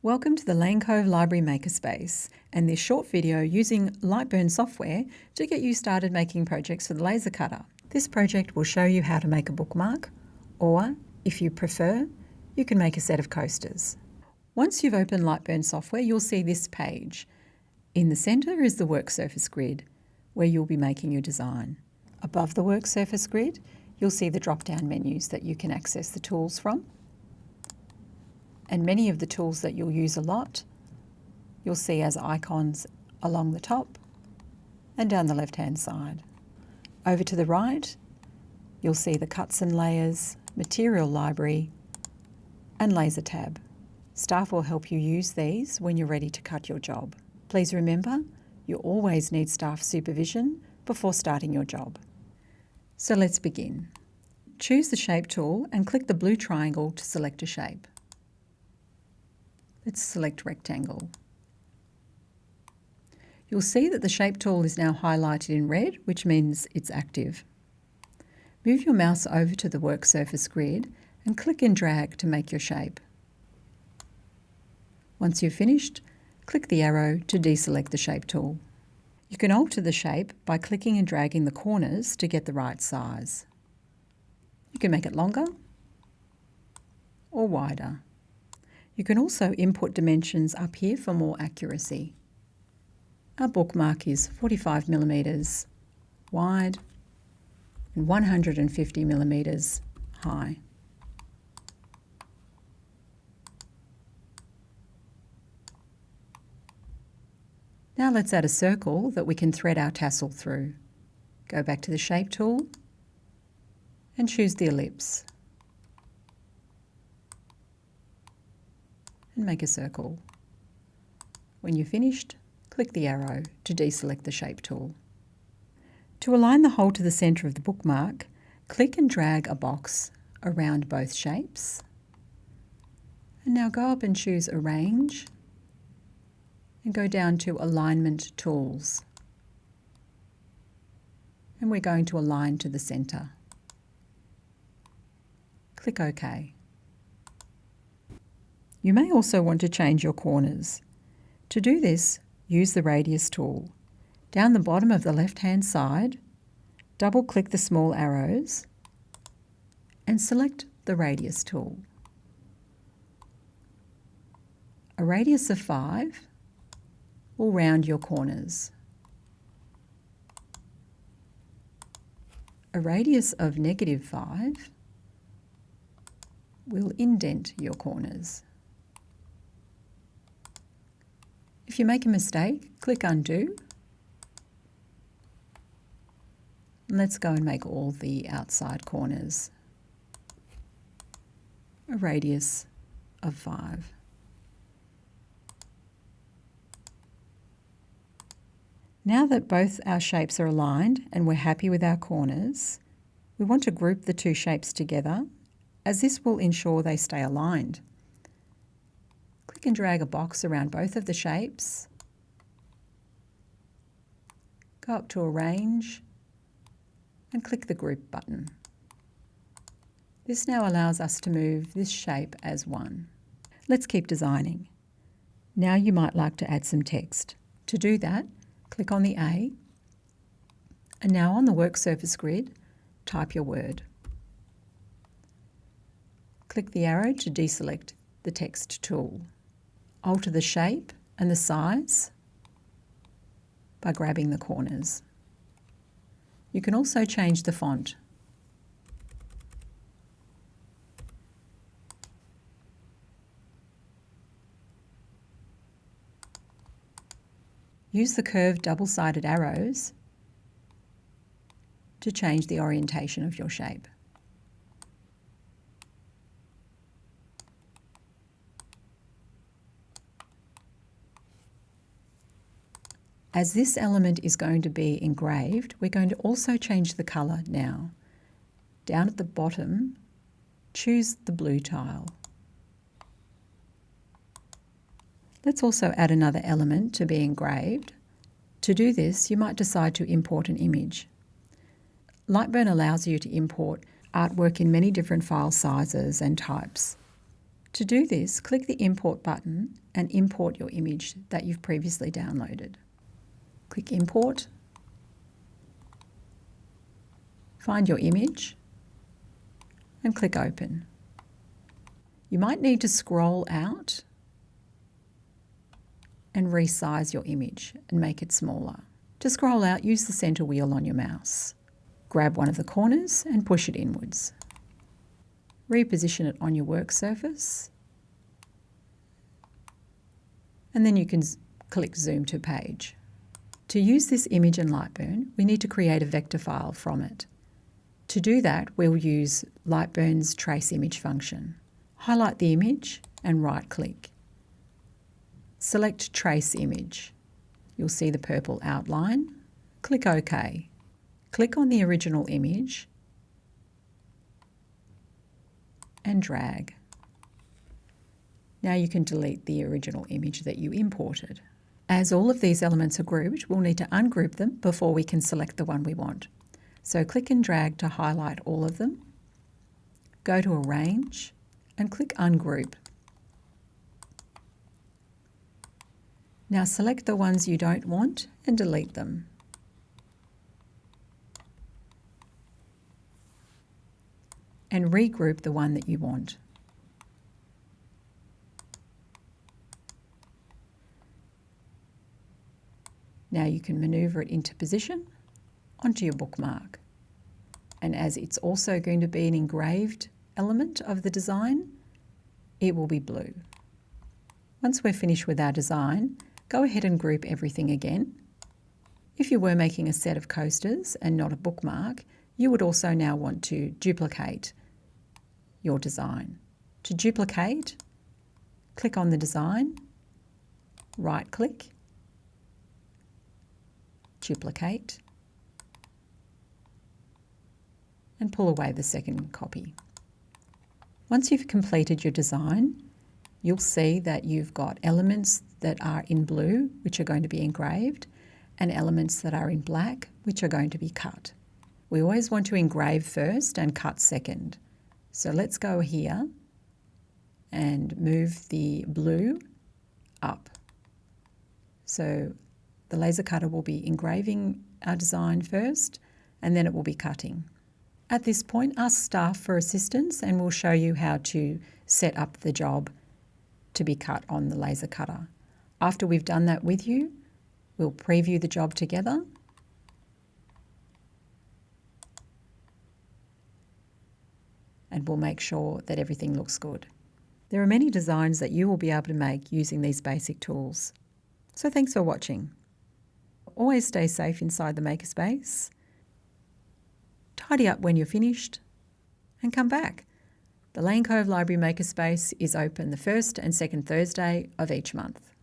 Welcome to the Lane Cove Library Makerspace and this short video using Lightburn software to get you started making projects for the laser cutter. This project will show you how to make a bookmark, or if you prefer, you can make a set of coasters. Once you've opened Lightburn software, you'll see this page. In the centre is the work surface grid, where you'll be making your design. Above the work surface grid, you'll see the drop-down menus that you can access the tools from. And many of the tools that you'll use a lot, you'll see as icons along the top and down the left-hand side. Over to the right, you'll see the cuts and layers, material library, and laser tab. Staff will help you use these when you're ready to cut your job. Please remember, you always need staff supervision before starting your job. So let's begin. Choose the Shape tool and click the blue triangle to select a shape. Let's select rectangle. You'll see that the Shape tool is now highlighted in red, which means it's active. Move your mouse over to the work surface grid and click and drag to make your shape. Once you've finished, click the arrow to deselect the Shape tool. You can alter the shape by clicking and dragging the corners to get the right size. You can make it longer or wider. You can also input dimensions up here for more accuracy. Our bookmark is 45mm wide and 150mm high. Now let's add a circle that we can thread our tassel through. Go back to the Shape tool and choose the ellipse. And make a circle. When you're finished, click the arrow to deselect the Shape tool. To align the hole to the centre of the bookmark, click and drag a box around both shapes. And now go up and choose Arrange and go down to Alignment Tools. And we're going to align to the centre. Click OK. You may also want to change your corners. To do this, use the Radius tool. Down the bottom of the left-hand side, double-click the small arrows and select the Radius tool. A radius of 5 will round your corners. A radius of -5 will indent your corners. If you make a mistake, click Undo. And let's go and make all the outside corners a radius of 5. Now that both our shapes are aligned and we're happy with our corners, we want to group the two shapes together, as this will ensure they stay aligned. Click and drag a box around both of the shapes. Go up to Arrange and click the Group button. This now allows us to move this shape as one. Let's keep designing. Now you might like to add some text. To do that, click on the A, and now on the work surface grid, type your word. Click the arrow to deselect the text tool. Alter the shape and the size by grabbing the corners. You can also change the font. Use the curved double-sided arrows to change the orientation of your shape. As this element is going to be engraved, we're going to also change the colour now. Down at the bottom, choose the blue tile. Let's also add another element to be engraved. To do this, you might decide to import an image. Lightburn allows you to import artwork in many different file sizes and types. To do this, click the Import button and import your image that you've previously downloaded. Click Import, find your image and click Open. You might need to scroll out and resize your image and make it smaller. To scroll out, use the center wheel on your mouse. Grab one of the corners and push it inwards. Reposition it on your work surface, and then you can click Zoom to Page. To use this image in Lightburn, we need to create a vector file from it. To do that, we'll use Lightburn's Trace Image function. Highlight the image and right-click. Select Trace Image. You'll see the purple outline. Click OK. Click on the original image and drag. Now you can delete the original image that you imported. As all of these elements are grouped, we'll need to ungroup them before we can select the one we want. So click and drag to highlight all of them. Go to Arrange and click Ungroup. Now select the ones you don't want and delete them. And regroup the one that you want. Now you can maneuver it into position onto your bookmark. And as it's also going to be an engraved element of the design, it will be blue. Once we're finished with our design, go ahead and group everything again. If you were making a set of coasters and not a bookmark, you would also now want to duplicate your design. To duplicate, click on the design, right-click, duplicate, and pull away the second copy. Once you've completed your design, you'll see that you've got elements that are in blue, which are going to be engraved, and elements that are in black, which are going to be cut. We always want to engrave first and cut second. So let's go here and move the blue up. So the laser cutter will be engraving our design first, and then it will be cutting. At this point, ask staff for assistance and we'll show you how to set up the job to be cut on the laser cutter. After we've done that with you, we'll preview the job together. And we'll make sure that everything looks good. There are many designs that you will be able to make using these basic tools. So thanks for watching. Always stay safe inside the makerspace. Tidy up when you're finished and come back. The Lane Cove Library Makerspace is open the first and second Thursday of each month.